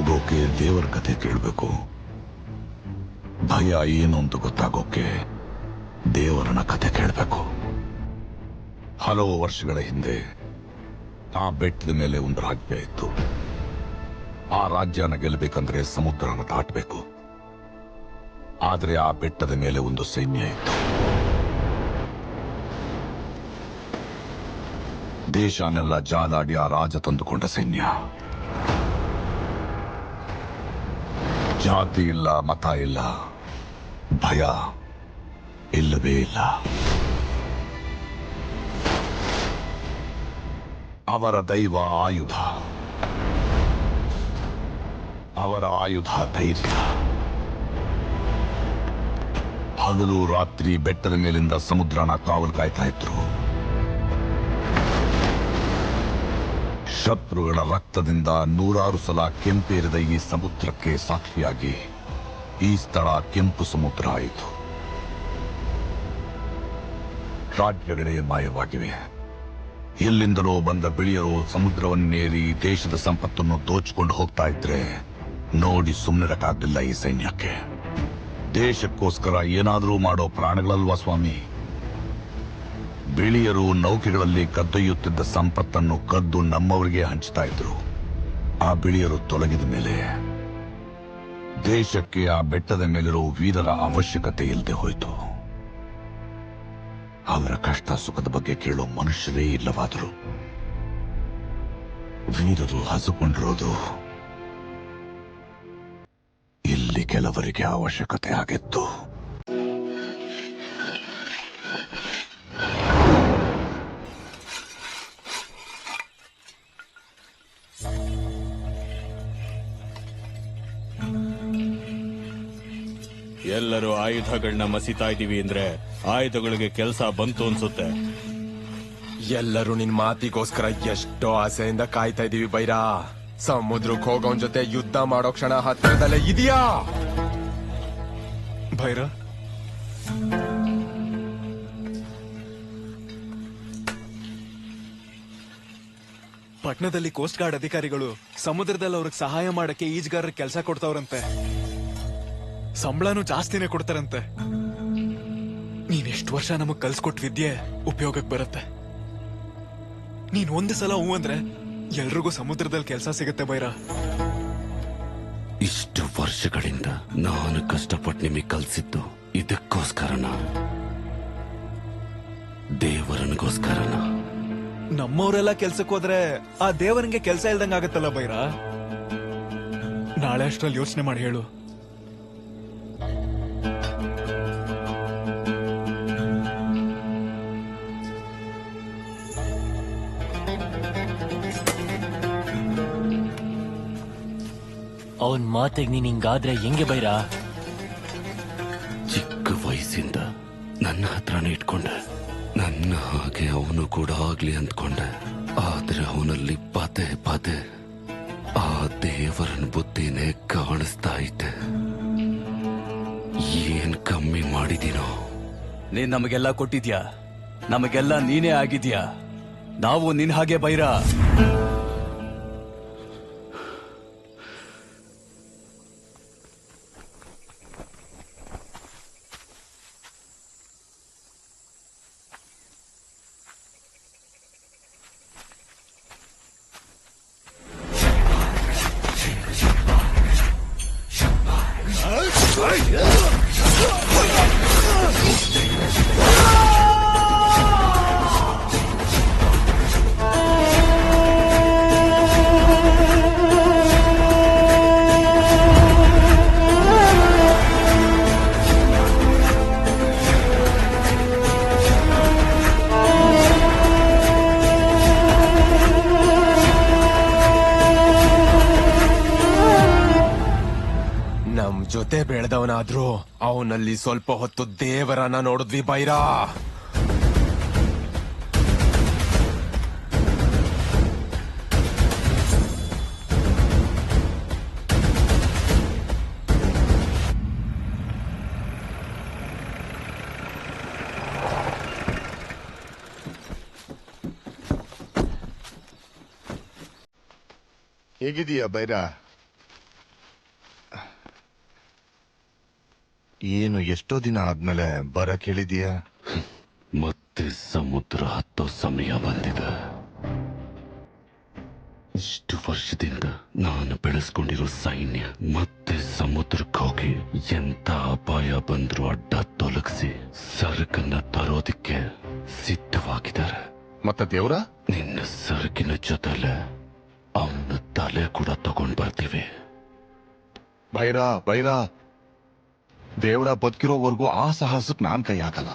ಹೋಗೋಕೆ ದೇವರ ಕಥೆ ಕೇಳಬೇಕು. ಭಯ ಏನು ಅಂತ ಗೊತ್ತಾಗೋಕೆ ದೇವರನ ಕಥೆ ಕೇಳಬೇಕು. ಹಲವು ವರ್ಷಗಳ ಹಿಂದೆ ಆ ಬೆಟ್ಟದ ಮೇಲೆ ಒಂದು ರಾಜ್ಯ ಇತ್ತು. ಆ ರಾಜ್ಯನ ಗೆಲ್ಲಬೇಕಂದ್ರೆ ಸಮುದ್ರನ ದಾಟಬೇಕು. ಆದ್ರೆ ಆ ಬೆಟ್ಟದ ಮೇಲೆ ಒಂದು ಸೈನ್ಯ ಇತ್ತು. ದೇಶನೆಲ್ಲ ಜಾಲಾಡಿ ಆ ರಾಜ ತಂದುಕೊಂಡ ಸೈನ್ಯ. ಜಾತಿ ಇಲ್ಲ, ಮತ ಇಲ್ಲ, ಭಯ ಇಲ್ಲವೇ ಇಲ್ಲ. ಅವರ ದೈವ ಆಯುಧ, ಅವರ ಆಯುಧ ಧೈರ್ಯ. ಹಗಲು ರಾತ್ರಿ ಬೆಟ್ಟದ ಮೇಲಿಂದ ಸಮುದ್ರನ ಕಾವಲು ಕಾಯ್ತಾ ಇದ್ರು. ಶತ್ರುಗಳ ರಕ್ತದಿಂದ ನೂರಾರು ಸಲ ಕೆಂಪೇರಿದ ಈ ಸಮುದ್ರಕ್ಕೆ ಸಾಕ್ಷಿಯಾಗಿ ಈ ಸ್ಥಳ ಕೆಂಪು ಸಮುದ್ರ ಆಯಿತು. ರಾಜ್ಯಗಳೇ ಮಾಯವಾಗಿವೆ. ಎಲ್ಲಿಂದಲೋ ಬಂದ ಬಿಳಿಯರು ಸಮುದ್ರವನ್ನೇರಿ ದೇಶದ ಸಂಪತ್ತನ್ನು ದೋಚಿಕೊಂಡು ಹೋಗ್ತಾ ಇದ್ರೆ ನೋಡಿ ಸುಮ್ಮನಿರಕ್ಕಾಗಲಿಲ್ಲ ಈ ಸೈನ್ಯಕ್ಕೆ. ದೇಶಕ್ಕೋಸ್ಕರ ಏನಾದರೂ ಮಾಡೋ ಪ್ರಾಣಗಳಲ್ವಾ ಸ್ವಾಮಿ. ಬಿಳಿಯರು ನೌಕೆಗಳಲ್ಲಿ ಕದ್ದೊಯ್ಯುತ್ತಿದ್ದ ಸಂಪತ್ತನ್ನು ಕದ್ದು ನಮ್ಮವರಿಗೆ ಹಂಚ್ತಾ ಇದ್ರು. ಆ ಬಿಳಿಯರು ತೊಲಗಿದ ಮೇಲೆ ದೇಶಕ್ಕೆ ಆ ಬೆಟ್ಟದ ಮೇಲಿರೋ ವೀರರ ಅವಶ್ಯಕತೆ ಇಲ್ಲದೆ ಹೋಯಿತು. ಅವರ ಕಷ್ಟ ಸುಖದ ಬಗ್ಗೆ ಕೇಳೋ ಮನುಷ್ಯರೇ ಇಲ್ಲವಾದರು. ವೀರರು ಹಸುಕೊಂಡಿರೋದು ಇಲ್ಲಿ ಕೆಲವರಿಗೆ ಅವಶ್ಯಕತೆ ಆಗಿತ್ತು. ಎಲ್ಲರೂ ಆಯುಧಗಳನ್ನ ಮಸಿತಾ ಇದೀವಿ ಅಂದ್ರೆ ಆಯುಧಗಳಿಗೆ ಕೆಲಸ ಬಂತು ಅನ್ಸುತ್ತೆ. ಎಲ್ಲರೂ ನಿನ್ ಮಾತಿಗೋಸ್ಕರ ಎಷ್ಟೋ ಆಸೆಯಿಂದ ಕಾಯ್ತಾ ಇದೀವಿ ಬೈರಾ. ಸಮುದ್ರಕ್ಕೆ ಹೋಗೋನ್ ಜೊತೆ ಯುದ್ಧ ಮಾಡೋ ಕ್ಷಣ ಹತ್ತಿರದಲ್ಲೇ ಇದೆಯಾ ಭೈರ? ಪಟ್ನದಲ್ಲಿ ಕೋಸ್ಟ್ ಗಾರ್ಡ್ ಅಧಿಕಾರಿಗಳು ಸಮುದ್ರದಲ್ಲಿ ಅವ್ರಿಗೆ ಸಹಾಯ ಮಾಡಕ್ಕೆ ಈಜ್ಗಾರರ ಕೆಲಸ ಕೊಡ್ತಾವ್ರಂತೆ. ಸಂಬಳನೂ ಜಾಸ್ತಿನೇ ಕೊಡ್ತಾರಂತೆ. ನೀನ್ ಎಷ್ಟು ವರ್ಷ ನಮಗ್ ಕಲ್ಸ್ಕೊಟ್ ವಿದ್ಯೆ ಉಪಯೋಗಕ್ಕೆ ಬರುತ್ತೆ. ನೀನ್ ಒಂದು ಸಲ ಹೂ ಅಂದ್ರೆ ಎಲ್ರಿಗೂ ಸಮುದ್ರದಲ್ಲಿ ಕೆಲಸ ಸಿಗತ್ತೆ ಬೈರ. ಇಷ್ಟು ವರ್ಷಗಳಿಂದ ನಾನು ಕಷ್ಟಪಟ್ಟು ನಿಮಗೆ ಕಲ್ಸಿದ್ದು ಇದಕ್ಕೋಸ್ಕರನ, ದೇವರನಿಗೋಸ್ಕರನ? ನಮ್ಮವರೆಲ್ಲ ಕೆಲ್ಸಕ್ಕೆ ಹೋದ್ರೆ ಆ ದೇವರಿಗೆ ಕೆಲಸ ಇಲ್ದಂಗ ಆಗತ್ತಲ್ಲ ಬೈರ. ನಾಳೆ ಅಷ್ಟ್ರಲ್ಲಿ ಯೋಚನೆ ಮಾಡಿ ಹೇಳು. ಅವನ್ ಮಾತಿಗೆ ನೀನ್ ಹಿಂಗಾದ್ರೆ ಹೆಂಗೆ ಬೈರ? ಚಿಕ್ಕ ವಯಸ್ಸಿಂದ ನನ್ನ ಹತ್ರನೇ ಇಟ್ಕೊಂಡೆ. ನನ್ನ ಹಾಗೆ ಅವನು ಕೂಡ ಆಗ್ಲಿ ಅಂದ್ಕೊಂಡೆ. ಆದ್ರೆ ಅವನಲ್ಲಿ ಪದೇ ಪದೇ ಆ ದೇವರನ ಬುದ್ಧಿನೇ ಕಾಣಿಸ್ತಾ ಐತೆ. ಏನ್ ಕಮ್ಮಿ ಮಾಡಿದೀನೋ? ನೀನ್ ನಮಗೆಲ್ಲ ಕೊಟ್ಟಿದ್ಯಾ, ನಮಗೆಲ್ಲ ನೀನೇ ಆಗಿದ್ಯಾ. ನಾವು ನಿನ್ ಹಾಗೆ ಬೈರ. ನಮ್ ಜೊತೆ ಬೆಳೆದವನಾದ್ರೂ ಅವನಲ್ಲಿ ಸ್ವಲ್ಪ ಹೊತ್ತು ದೇವರನ್ನ ನೋಡಿದ್ವಿ ಬೈರಾ. ಹೇಗಿದೀಯಾ ಬೈರಾ? ಏನು ಎಷ್ಟೋ ದಿನ ಆದ್ಮೇಲೆ ಬರಕ್ ಹೇಳಿದೀಯ? ಮತ್ತೆ ಸಮುದ್ರ ಹತ್ತೋ ಸಮಯ ಬಂದಿದೆ. ಇಷ್ಟು ವರ್ಷದಿಂದ ನಾನು ಬೆಳೆಸ್ಕೊಂಡಿರೋ ಸೈನ್ಯ ಮತ್ತೆ ಸಮುದ್ರಕ್ಕೆ ಹೋಗಿ ಎಂತ ಅಪಾಯ ಬಂದ್ರು ಅಡ್ಡ ತೊಲಗಿಸಿ ಸರಕನ್ನ ತರೋದಿಕ್ಕೆ ಸಿದ್ಧವಾಗಿದ್ದಾರೆ. ಮತ್ತೆ ದೇವ್ರ? ನಿನ್ನ ಸರಕಿನ ಜೊತೆಲೆ ಅವನ ತಲೆ ಕೂಡ ತಗೊಂಡ್ ಬರ್ತೀವಿ. ಬೈರ ದೇವ್ರ ಬದುಕಿರೋವರೆಗೂ ಆ ಸಾಹಸಕ್ಕೆ ನಾನ್ ಕೈ ಹಾಕಲ್ಲ.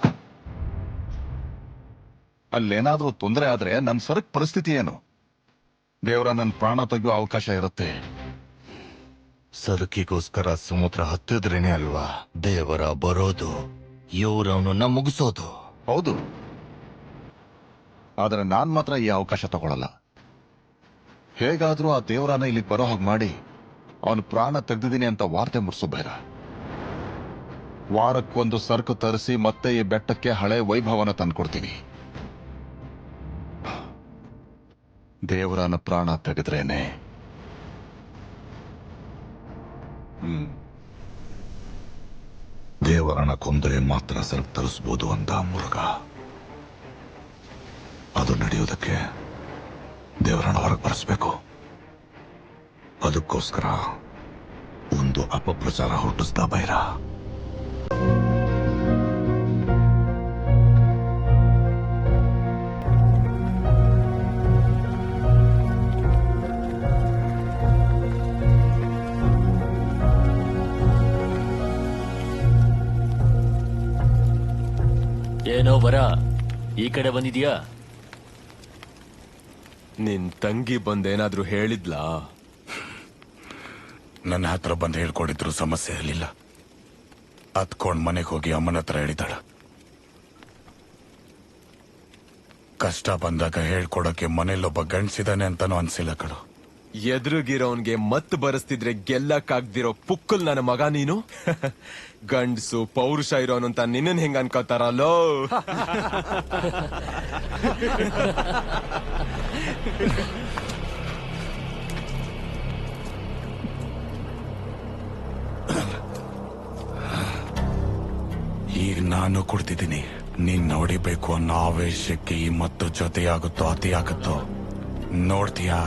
ಅಲ್ಲೇನಾದ್ರೂ ತೊಂದರೆ ಆದ್ರೆ ನನ್ ಸರಕ್ ಪರಿಸ್ಥಿತಿ ಏನು? ದೇವ್ರ ನನ್ ಪ್ರಾಣ ತೆಗೆಯೋ ಅವಕಾಶ ಇರುತ್ತೆ. ಸರಕಿಗೋಸ್ಕರ ಸಮುದ್ರ ಹತ್ತಿದ್ರೇನೆ ಅಲ್ವಾ ದೇವರ ಬರೋದು, ಇವ್ರವನನ್ನ ಮುಗಿಸೋದು. ಹೌದು, ಆದ್ರೆ ನಾನ್ ಮಾತ್ರ ಈ ಅವಕಾಶ ತಗೊಳಲ್ಲ. ಹೇಗಾದ್ರೂ ಆ ದೇವರನ್ನ ಇಲ್ಲಿ ಬರೋ ಹಾಗೆ ಮಾಡಿ ಅವನು ಪ್ರಾಣ ತೆಗೆದಿದ್ದೀನಿ ಅಂತ ವಾರ್ತೆ ಮುರ್ಸೋ ಬೇಡ. ವಾರಕ್ಕೊಂದು ಸರಕು ತರಿಸಿ ಮತ್ತೆ ಈ ಬೆಟ್ಟಕ್ಕೆ ಹಳೆ ವೈಭವನ ತಂದ್ಕೊಡ್ತೀನಿ. ದೇವರನ್ನ ಪ್ರಾಣ ತೆಗೆದ್ರೇನೆ ದೇವರನ್ನ ಕೊಂದರೆ ಮಾತ್ರ ಸರಕು ತರಿಸ್ಬೋದು ಅಂತ ಮುರುಘ. ಅದು ನಡೆಯೋದಕ್ಕೆ ದೇವರನ್ನ ಹೊರಗೆ ಬರೆಸ್ಬೇಕು. ಅದಕ್ಕೋಸ್ಕರ ಒಂದು ಅಪಪ್ರಚಾರ ಹುಟ್ಟಿಸ್ದ ಬೈರ. ಏನೋ ವರ, ಈ ಕಡೆ ಬಂದಿದ್ಯಾ? ನಿನ್ ತಂಗಿ ಬಂದೇನಾದ್ರೂ ಹೇಳಿದ್ಲಾ? ನನ್ನ ಹತ್ರ ಬಂದು ಹೇಳ್ಕೊಡಿದ್ರು ಸಮಸ್ಯೆ ಇರಲಿಲ್ಲ. ಹತ್ಕೊಂಡ್ ಮನೆಗೆ ಹೋಗಿ ಅಮ್ಮನ ಹತ್ರ ಹೇಳಿದಾಳ. ಕಷ್ಟ ಬಂದಾಗ ಹೇಳ್ಕೊಡಕ್ಕೆ ಮನೇಲೊಬ್ಬ ಗಂಡ್ಸಿದಾನೆ ಅಂತಾನು ಅನ್ಸಿಲ್ಲ ಕಡು. ಎದುರುಗಿರೋನ್ಗೆ ಮತ್ ಬರೆಸ್ತಿದ್ರೆ ಗೆಲ್ಲಕ್ಕಾಗ್ದಿರೋ ಪುಕ್ಕಲ್ ನನ್ನ ಮಗ ನೀನು. ಗಂಡ್ಸು ಪೌರುಷ ಇರೋನು ಅಂತ ನಿನ್ನನ್ ಹೆಂಗ ಅನ್ಕೋತಾರಲ್ಲೋ. ಈಗ ನಾನು ಕೊಡ್ತಿದ್ದೀನಿ. ನೀನ್ ನೋಡಿಬೇಕು ಅನ್ನೋ ಆವೇಶಕ್ಕೆ ಈ ಮತ್ತು ಜೊತೆಯಾಗುತ್ತೋ ಅತಿ ಆಗುತ್ತೋ ನೋಡ್ತೀಯಾ?